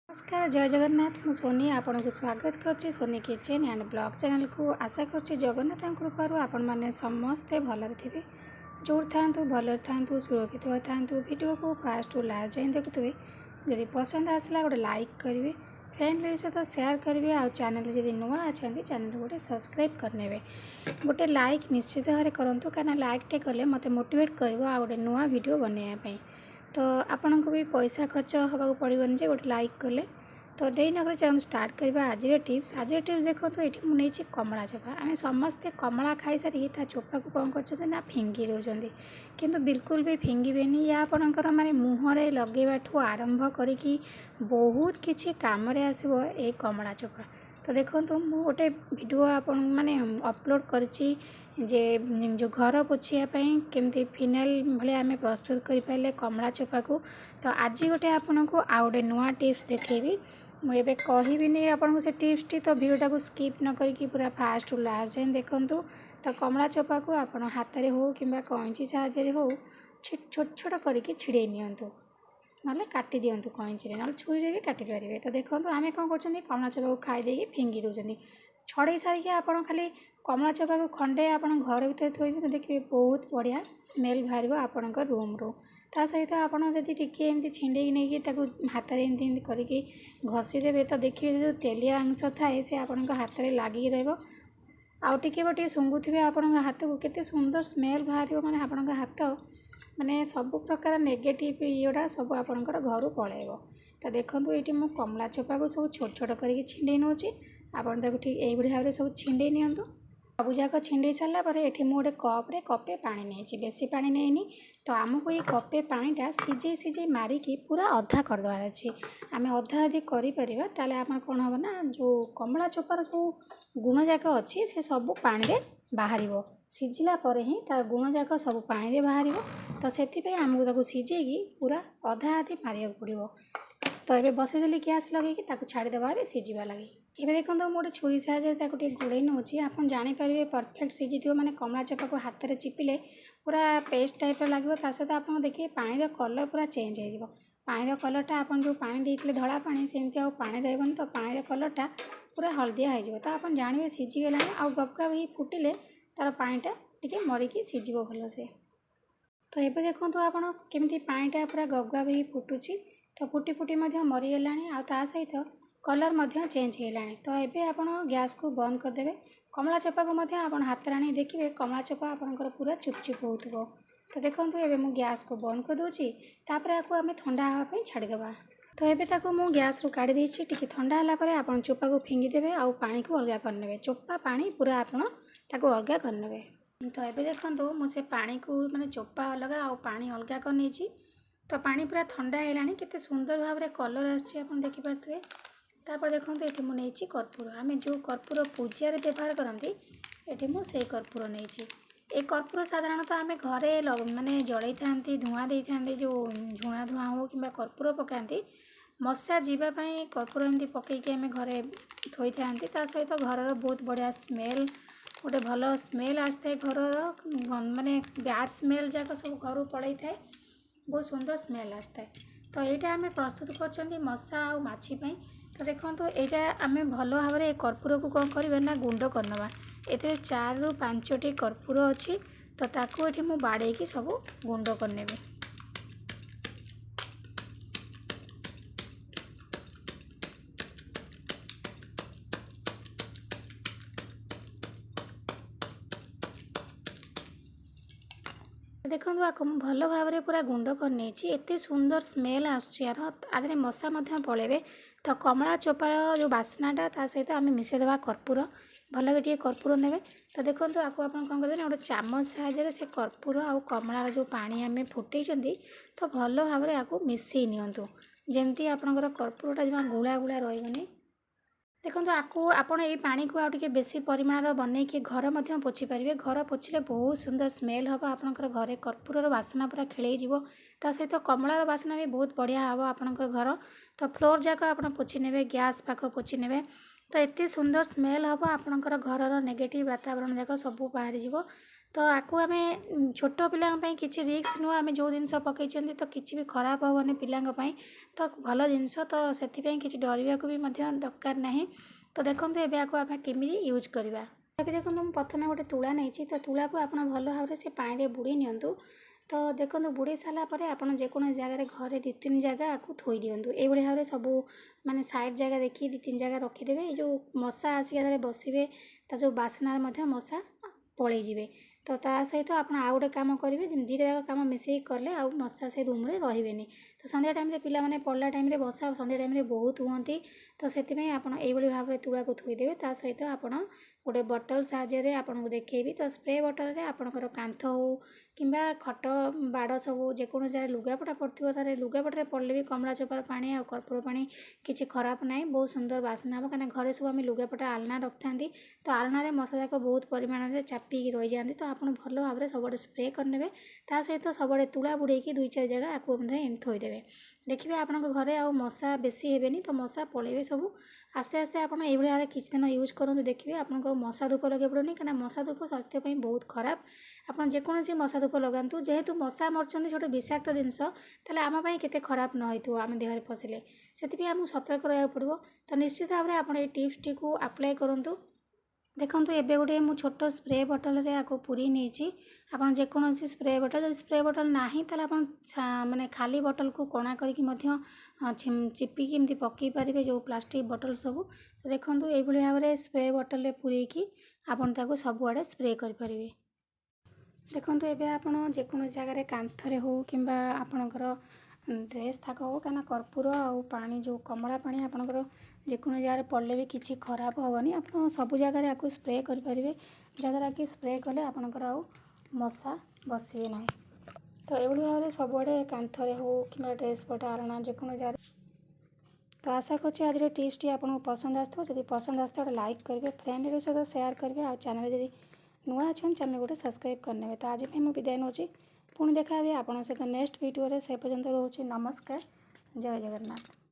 नमस्कार जय जगन्नाथ मु सोनी आपन को स्वागत करछि Soni kitchen and blog channel को आशा करछि जगन्नाथ कृपार आपण मैंने समस्ते भलर थे जोर था भलर था सुरक्षित था वीडियो को फास्ट टू लास्ट जाए देखुए जदि पसंद आसला गोटे लाइक करेंगे फ्रेंड सहित शेयर करेंगे आ चैनल जब नुआ अच्छा चैनल गोटे सब्सक्राइब करने गोटे लाइक निश्चित भाव करूँ कहीं लाइकटे कले मत मोटिवेट कर गोटे नुआ वीडियो बनवाई तो आपन को भी पैसा खर्च होगा पड़ोनी जे गोटे लाइक कले तो डेरी नगर चैनल स्टार्ट करवा आज टिप्स देखो तो ये मुझे कमला चोपा आम समस्ते कमला खाई सारी चोपा को कौन कर फिंगी दौरान किंतु बिल्कुल भी फिंगेनि या आपणकर माने मुहरे लगेबाठू आरंभ करी बहुत किसी कम आसो ये कमला चोपा तो देखो मु गोटे वीडियो आपण माने अपलोड करछि जे जो घर पोछापी केमती फिनाइल भाई आम प्रस्तुत करें कमला चोपा को तो आज गोटे आपन को आ गए नुआ टिप्स देखेबी मुझे कहबी आपको से टिप्स तो वीडियोटा को स्किप न करके पूरा फास्ट टू लास्ट जाए देखूँ तो कमला चोपा को आप हाथ में हो कि कैंची साहाय्य हो छोट छोट करके छिड़े नियंतु ना काटी दिंतु कैंची ना छुरी भी काटी पारे तो देखो आम कौन कर कमला चोपा को खाईदे फिंगी दौरान छड़े सारिकी आप खाली कमला चोपा को खंडे आप घर भर थोड़ी देखिए बहुत बढ़िया स्मेल बाहर आपण रूम्रु ता सहित आपड़ जदि टिके एमती छिंडे नहीं हाथ में एमती करके घसीदेवे तो देखिए जो तेलिया अंश थाए से आपण हाथ में लगिक रहा टे शुंगुवे आपण हाथ को केते सुंदर स्मेल बाहर माने आपण हाथ माने सब प्रकार नेगेटिव योड़ा सब आपणकर घर पलैब तो देखो ये मुझे कमला चोपा को सब छोट छोट करके छिंडे नौची आपन ठीक यही भाव में सब छिंडे नियंतु सबुजाक छिंडे सारापर ये मुझे कप्रे कपे पानी नहीं बेसी पानी नहीं तो आमको ये कपे पानीटा सीझे सीझे मारिकी पूरा अधा करदेवार अच्छी आम अधा अधी करें आप कौन हम ना जो कमला चोपार जो गुण जाक अच्छी से सब पानी बाहर सीझिला पर ही तार गुण जाक सब पानी बाहर तो से आमको सीझेकी पूरा अधा अधी मारिया पड़ो तो ये बसईदेली गैस लगे छाड़देवा सीझा लगे ये देखो मुझे छुरी साहाय्य गोड़े नौची आप जानीपारे परफेक्ट सीझी थो मैंने कमला चोपा को हाथ में चिपिले पूरा पेस्ट टाइप लगे सहित आप देखिए पानी कलर पूरा चेंज हो पानी कलरटा आप जो पानी देते धला पानी सेमती आ पानी रही तो पानी कलरटा पूरा हलदिया हो तो आप जानवे सीझीगला आ गपगा भी फुटिले तार पानीटा टी मरिकी सीझ भल से तो ये देखो आप केमी पानीटा पूरा गपगा भी फुटुची तो फुटी फुटी मरीगला आ सहित कलर चेंज होगा तो ये आप गैस को बंद करदे कमला चोपा को आप हाथ आनी देखिए कमला चोपा आपंकर पूरा चुपचुप हो तो देखो ये मुझे गैस को बंद कर दूची तापर आपको आम ठंडा हाँवाई छाड़देवा तो ये मुझे गैस रू काढ़ी टी ठंडा है आप चोपा को फिंगीदेवे आ पानी को अलग करने चोपा पानी पूरा आपको अलग करने तो ये देखो मुझे पानी को माने चोपा अलग आ पानी अलग कर तो पानी पूरा ठंडा है केते सुंदर भाव में कलर आखिपारे तापर देखो ये मुझे कर्पूर आम जो कर्पूर पूजा व्यवहार करती ये मुझे कर्पूर नहीं ये कर्पूर साधारणतः आम घरे माने जड़े था धूआं दे था जो झुणा धूआं हो कि कर्पूर पकाती मशा जीवाई कर्पूर एमती पकईकि आम घरे थोई था सहित घर बहुत बढ़िया स्मेल गोटे भल स्मेल आसता है घर माने बैड स्मेल जाक सब घर पड़े था बहुत सुंदर स्मेल आसता है तो यहाँ आम प्रस्तुत कर मशा आ माछी तो देखो यहाँ आम भल भाव में कर्पूर को कौन करें ना गुंड करनवा ये 4 ରୁ 5टी कर्पूर अच्छी तो ताकू ये मुझे बाड़े सब गुंड करने देखो आपको भल भाव में पूरा गुंड कर एत सुंदर स्मेल आसार आदि मशा पलैबे तो कमला चोपार जो बास्नाटा ता सहित आम मिसेदेवा कर्पूर भल टे कर्पूर ने तो देखो आपको आप कौन करेंगे गोटे चामच साहाय्य से कर्पूर आ कमलार जो पानी आम फुटे तो भल भाव में आपको मिसई नियंतु जमती आपंकर कर्पूरटा जमा गुला गुला रही देखो आपको आपण ये पानी को आगे बेसी परिमाण बनईकि घर पोछि पारे घर पोछिले बहुत सुंदर स्मेल हम आपंकर घरे कर्पूर बास्ना पूरा खेल सहित कमलार बास्ना भी बहुत बढ़िया हम आपंकर घर तो फ्लोर जाक आप पोछि ने गैस पाख पोछि ने तो एत सुंदर स्मेल हम आपंकर घर नेगेटिव वातावरण जाक सब बाहरी तो आपको आम छोट पिला किसी रिस्क नुह आम जो जिन पकई तो किसी भी खराब हेनी पिलांई तो भल जिनस तो से किसी डरवा को भी दरकार ना। तो देखो ये आम केमी यूज करवा। अभी देखो मुझे प्रथम गोटे तुला नहीं तो तुला को आप भल भाव से पानी बुड़ी नियंतु। तो देखो बुड़े सारापर आप जेको जगह घरे 2-3 जगह आपको थोई दिंतु ये भाव में सब माने साइड जगह देखिए 2-3 जगह रखिदे जो मशा आसिक बसवे जो बास्नार मशा पलि जाए। तो ता सहित आप गोटे कम करेंगे दुईटा जाक कम मिसेक कले आ मशा से रूम रे रही। तो संध्या टाइम पे पढ़ला टाइम बसा संध्या टाइम बहुत हुंती। तो से भाव में तुला को थोईदेवे। ता सहित आप गोटे बटल साहाय्य आपको देखी। तो स्प्रे बटल रे आपणकर कांथ हो कि खट बाड़ सब जेको जगह लुगापटा पड़ो तार लुगापटे पड़े भी कमला चोपार पानी आ कर्पूर पानी किसी खराब ना। बहुत सुंदर बास्ना हम कहीं घरे सब आम लुगापटा आलना रखी था। तो आलना मशा जाक बहुत परिमाण में चापिकी रही जाती। तो आप भल भाव में सब स्प्रे करने ता सहित सब तुला बुड़े 2-4 जगह आपको थोईदेवे। देखिए आप घरे आ मशा बेसी हेनी तो मशा पलैबे सब। आस्ते आस्ते आप भाव किसी दिन यूज करूँ देखिए आपको मशा धूप लगे पड़ोनी कहीं मशा धूप स्वास्थ्य बहुत खराब। आप जेकोसी मशा धूप लगातु जेहेतु मशा मरचंदी छोटे विषाक्त जिनस ताले आम केते खराब न होइथो आम देह पशिले से आमको सतर्क रहा पड़ो। तो निश्चित भाव में आप टिप्स टी को अप्लाई करूँ। देखो एबे गोटे मु छोट स्प्रे बटल रे आको पूरी नहीं आप जेकोसी स्प्रे बटल ना आप माने खाली बटल को कणा करके चिपिकी एमती पकई पारे जो प्लास्टिक बटल सब। तो देखो ये भाव में स्प्रे बटल रे पूरेकी आपन ताको सबुआड़े स्प्रे करें। देखो ये आप जेकोसी जगह कांथरे हो कि आपणकर ड्रेस थाक हो कहीं कर्पूर आ पानी जो कमला पानी आपणकर जेको जगह पड़े भी किसी खराब हेनी। आप सब जगह आपको स्प्रे करेंगे जहाँद्वारा कि स्प्रे कले आपणकर आ मशा बसवे ना। तो ये भाव में सबुआड़े कांथरे हो कि ड्रेस पटा आलना जेको जगह। तो आशा करछि आज टिप्स टी आपको पसंद आसो। जब पसंद आसता गोटे लाइक करेंगे फ्रेंड सहित सेयार करेंगे आ चैनल जब नुआ अच्छे चैनल गोटे सब्सक्राइब करने। तो आज मैं विदाय नौची पुणी देखा आप सहित नेक्स्ट वीडियो से पर्यंत रोचे नमस्कार जय जगन्नाथ।